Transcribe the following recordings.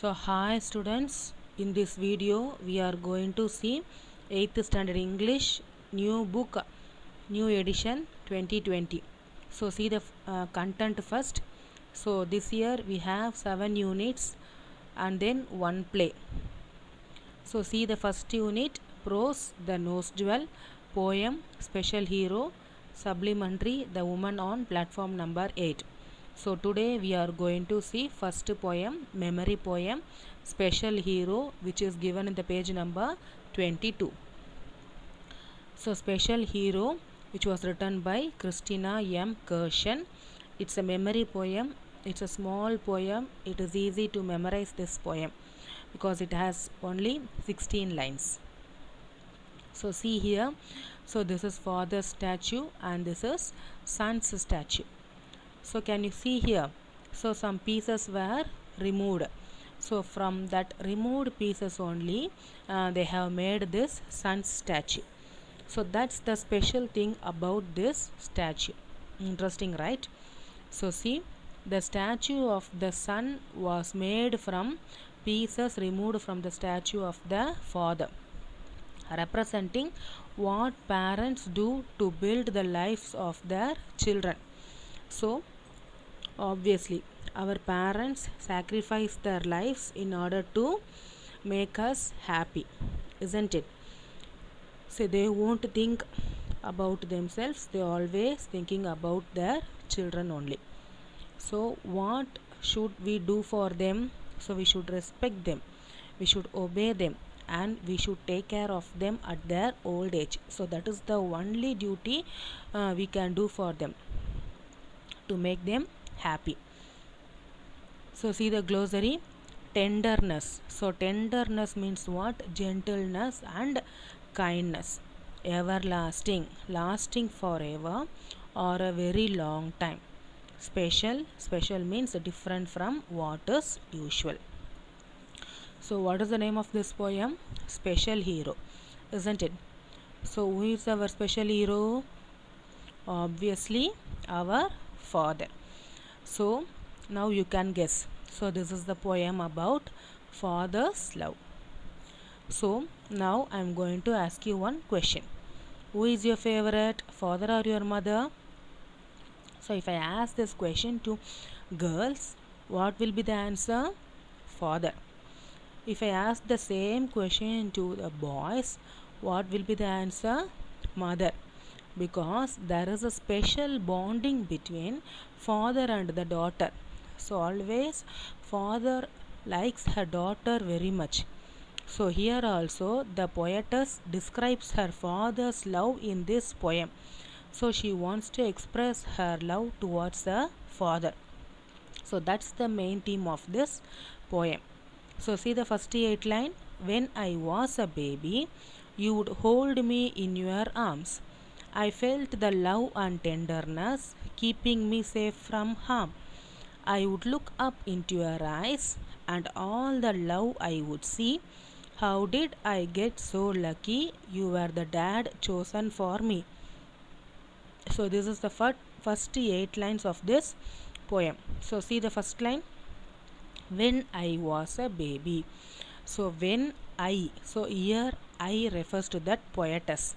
So hi students, in this video we are going to see 8th standard English new book, new edition 2020. So see the content first. So this year we have 7 units and then one play. So see the first unit, prose, the nose jewel, poem, special hero, supplementary, the woman on platform number 8. So today we are going to see first poem, memory poem, special hero, which is given in the page number 22. So special hero, which was written by Christina M. Kershen. It's a memory poem. It's a small poem. It is easy to memorize this poem because it has only 16 lines. So see here, so this is father's statue and this is son's statue. So can you see here, so some pieces were removed. So from that removed pieces only they have made this son's statue. So that's the special thing about this statue. Interesting, right? So see, the statue of the son was made from pieces removed from the statue of the father, representing what parents do to build the lives of their children. So obviously our parents sacrifice their lives in order to make us happy, isn't it? So they won't think about themselves, they always thinking about their children only. So what should we do for them? So we should respect them, we should obey them, and we should take care of them at their old age. So that is the only duty we can do for them to make them happy. So see the glossary, tenderness. So tenderness means what? Gentleness and kindness. Everlasting, lasting forever or a very long time. Special, special means different from what is usual. So what is the name of this poem? Special hero, isn't it? So who is our special hero? Obviously our father. So now you can guess. So this is the poem about father's love. So now I am going to ask you one question. Who is your favorite, father or your mother? So if I ask this question to girls, what will be the answer? Father. If I ask the same question to the boys, what will be the answer? Mother. Because there is a special bonding between father and the daughter. So always father likes her daughter very much. So here also the poetess describes her father's love in this poem. So she wants to express her love towards the father. So that's the main theme of this poem. So see the first 8 line. When I was a baby, you would hold me in your arms. I felt the love and tenderness, keeping me safe from harm. I would look up into your eyes, and all the love I would see. How did I get so lucky? You were the dad chosen for me. So this is the first 8 lines of this poem. So see the first line. When I was a baby. So when I, so here I refers to that poetess,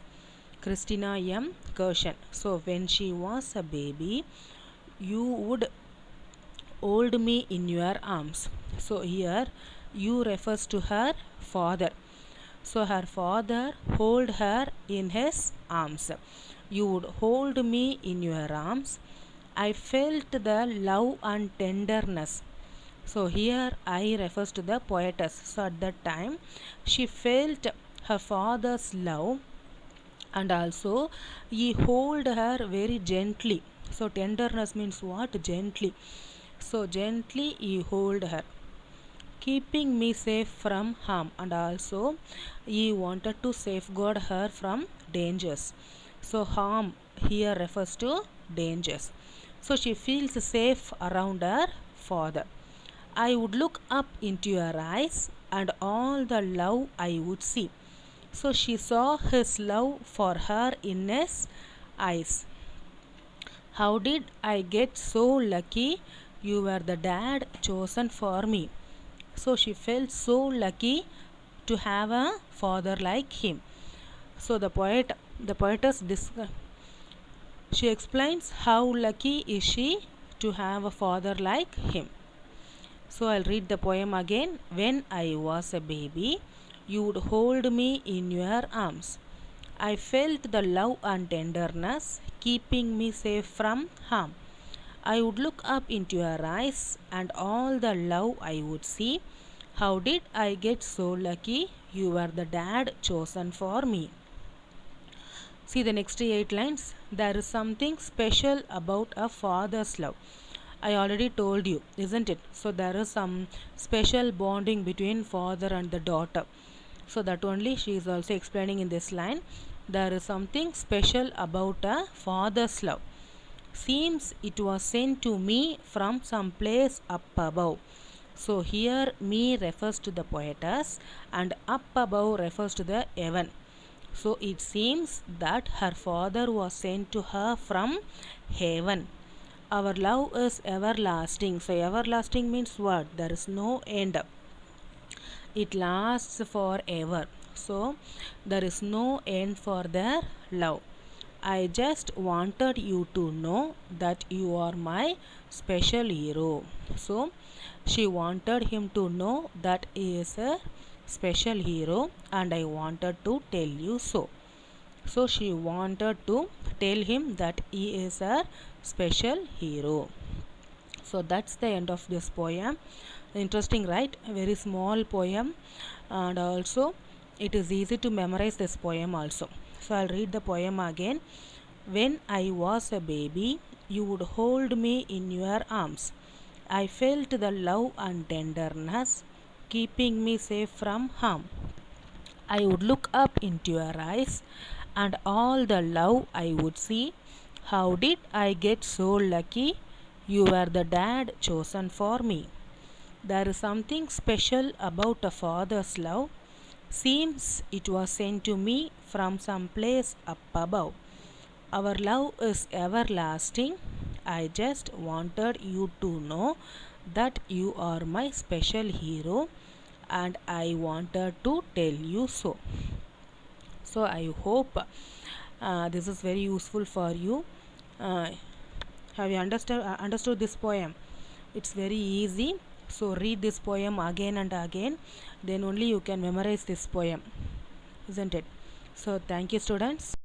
Christina M. Kershen. So when she was a baby, you would hold me in your arms. So here you refers to her father. So her father hold her in his arms. You would hold me in your arms. I felt the love and tenderness. So here I refers to the poetess. So at that time she felt her father's love, and also he hold her very gently. So tenderness means what? Gently. So gently he hold her, keeping me safe from harm, and also he wanted to safeguard her from dangers. So harm here refers to dangers. So she feels safe around her father. I would look up into your eyes, and all the love I would see. So she saw his love for her in his eyes. How did I get so lucky? You were the dad chosen for me. So she felt so lucky to have a father like him. So the poetess she explains how lucky is she to have a father like him. So I'll read the poem again. When I was a baby, you would hold me in your arms. I felt the love and tenderness keeping me safe from harm. I would look up into your eyes and all the love I would see. How did I get so lucky? You were the dad chosen for me. See the next 8 lines. There is something special about a father's love. I already told you, isn't it? So there is some special bonding between father and the daughter. So that only she is also explaining in this line. There is something special about a father's love. Seems it was sent to me from some place up above. So here me refers to the poetess and up above refers to the heaven. So it seems that her father was sent to her from heaven. Our love is everlasting. So everlasting means what? There is no end. It lasts forever. So there is no end for their love. I just wanted you to know that you are my special hero. So she wanted him to know that he is a special hero, and I wanted to tell you so. So she wanted to tell him that he is a special hero. So that's the end of this poem. Interesting, right? A very small poem, and also it is easy to memorize this poem also. So I'll read the poem again. When I was a baby, you would hold me in your arms. I felt the love and tenderness keeping me safe from harm. I would look up into your eyes and all the love I would see. How did I get so lucky? You were the dad chosen for me. There is something special about a father's love. Seems it was sent to me from some place up above. Our love is everlasting. I just wanted you to know that you are my special hero, and I wanted to tell you so. So I hope this is very useful for you. Uh, have you understood this poem? It's very easy. So read this poem again and again. Then only you can memorize this poem, isn't it? So thank you, students.